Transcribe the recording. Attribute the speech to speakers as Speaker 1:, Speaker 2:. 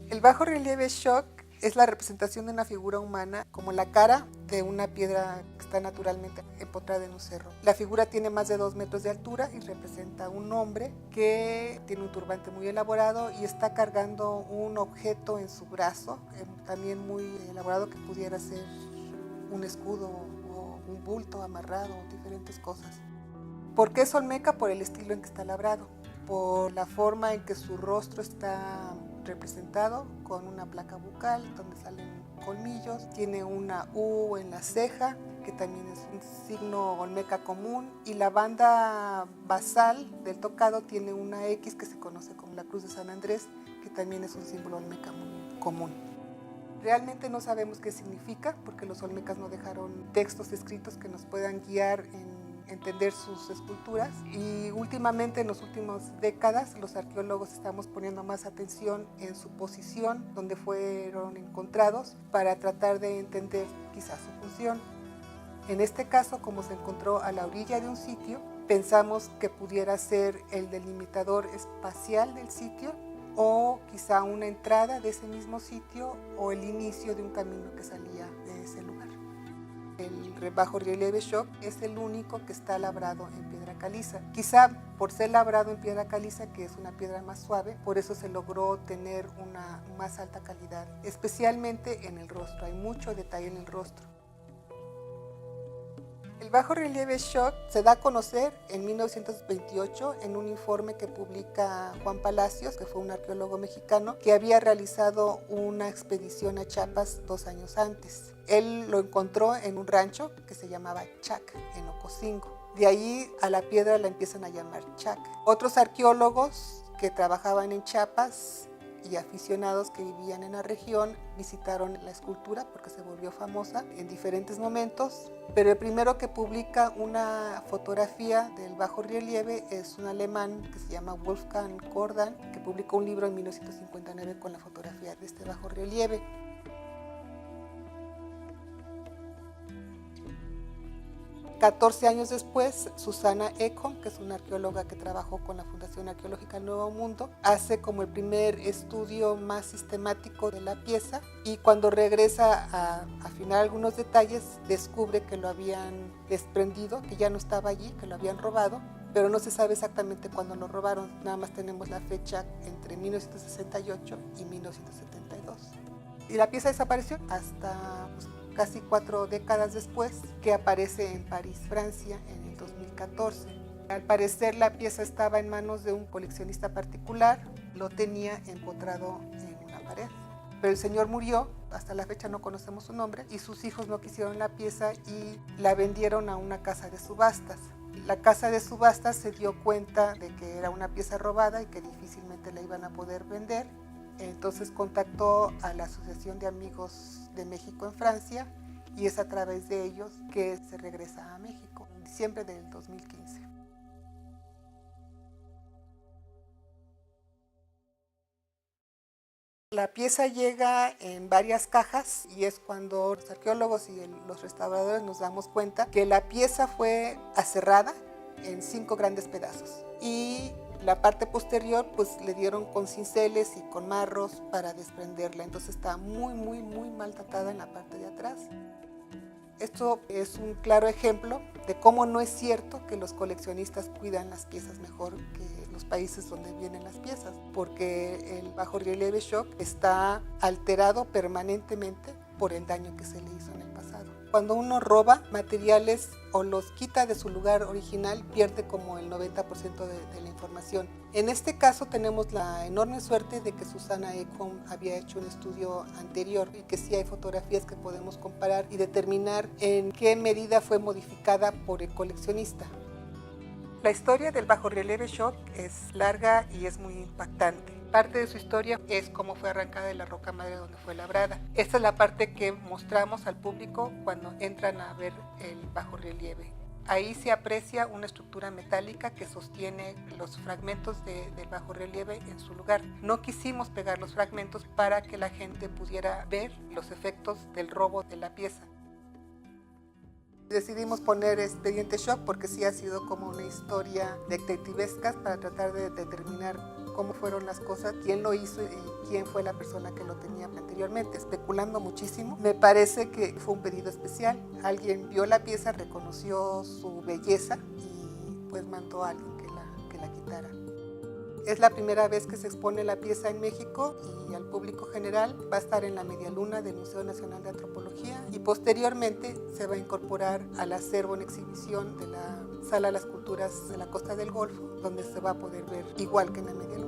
Speaker 1: El bajo relieve shock es la representación de una figura humana como la cara de una piedra que está naturalmente empotrada en un cerro. La figura tiene más de 2 metros de altura y representa a un hombre que tiene un turbante muy elaborado y está cargando un objeto en su brazo, también muy elaborado, que pudiera ser un escudo o un bulto amarrado, diferentes cosas. ¿Por qué es olmeca? Por el estilo en que está labrado, por la forma en que su rostro está representado con una placa bucal donde salen colmillos, tiene una U en la ceja que también es un signo olmeca común, y la banda basal del tocado tiene una X que se conoce como la Cruz de San Andrés, que también es un símbolo olmeca muy común. Realmente no sabemos qué significa porque los olmecas no dejaron textos escritos que nos puedan guiar en entender sus esculturas, y últimamente, en las últimas décadas, los arqueólogos estamos poniendo más atención en su posición, donde fueron encontrados, para tratar de entender quizás su función. En este caso, como se encontró a la orilla de un sitio, pensamos que pudiera ser el delimitador espacial del sitio, o quizá una entrada de ese mismo sitio, o el inicio de un camino que salía de ese lugar. El bajo relieve shock es el único que está labrado en piedra caliza. Quizá por ser labrado en piedra caliza, que es una piedra más suave, por eso se logró tener una más alta calidad, especialmente en el rostro. Hay mucho detalle en el rostro. El bajo relieve shock se da a conocer en 1928 en un informe que publica Juan Palacios, que fue un arqueólogo mexicano que había realizado una expedición a Chiapas 2 años antes. Él lo encontró en un rancho que se llamaba Chac, en Ocosingo. De ahí a la piedra la empiezan a llamar Chac. Otros arqueólogos que trabajaban en Chiapas y aficionados que vivían en la región visitaron la escultura porque se volvió famosa en diferentes momentos, pero el primero que publica una fotografía del bajo relieve es un alemán que se llama Wolfgang Kordan, que publicó un libro en 1959 con la fotografía de este bajo relieve. $14 años después, Susana Ekholm, que es una arqueóloga que trabajó con la Fundación Arqueológica Nuevo Mundo, hace como el primer estudio más sistemático de la pieza, y cuando regresa a afinar algunos detalles, descubre que lo habían desprendido, que ya no estaba allí, que lo habían robado, pero no se sabe exactamente cuándo lo robaron. Nada más tenemos la fecha entre 1968 y 1972. Y la pieza desapareció hasta casi 4 décadas después, que aparece en París, Francia, en el 2014. Al parecer la pieza estaba en manos de un coleccionista particular, lo tenía empotrado en una pared. Pero el señor murió, hasta la fecha no conocemos su nombre, y sus hijos no quisieron la pieza y la vendieron a una casa de subastas. La casa de subastas se dio cuenta de que era una pieza robada y que difícilmente la iban a poder vender. Entonces contactó a la Asociación de Amigos de México en Francia, y es a través de ellos que se regresa a México en diciembre del 2015. La pieza llega en varias cajas, y es cuando los arqueólogos y los restauradores nos damos cuenta que la pieza fue aserrada en 5 grandes pedazos, y la parte posterior pues le dieron con cinceles y con marros para desprenderla, entonces está muy maltratada en la parte de atrás. Esto es un claro ejemplo de cómo no es cierto que los coleccionistas cuidan las piezas mejor que los países donde vienen las piezas, porque el bajo relieve shock está alterado permanentemente por el daño que se le hizo en el pasado. Cuando uno roba materiales o los quita de su lugar original, pierde como el 90% de la información. En este caso tenemos la enorme suerte de que Susana Ekholm había hecho un estudio anterior, y que sí hay fotografías que podemos comparar y determinar en qué medida fue modificada por el coleccionista. La historia del bajo relieve shock es larga y es muy impactante. Parte de su historia es cómo fue arrancada de la roca madre donde fue labrada. Esta es la parte que mostramos al público cuando entran a ver el bajo relieve. Ahí se aprecia una estructura metálica que sostiene los fragmentos del bajo relieve en su lugar. No quisimos pegar los fragmentos para que la gente pudiera ver los efectos del robo de la pieza. Decidimos poner Expediente Shock porque sí ha sido como una historia detectivesca para tratar de determinar cómo fueron las cosas, quién lo hizo y quién fue la persona que lo tenía anteriormente, especulando muchísimo. Me parece que fue un pedido especial. Alguien vio la pieza, reconoció su belleza y pues mandó a alguien que la quitara. Es la primera vez que se expone la pieza en México y al público general. Va a estar en la medialuna del Museo Nacional de Antropología y posteriormente se va a incorporar al acervo en exhibición de la Sala de las Culturas de la Costa del Golfo, donde se va a poder ver igual que en la medialuna.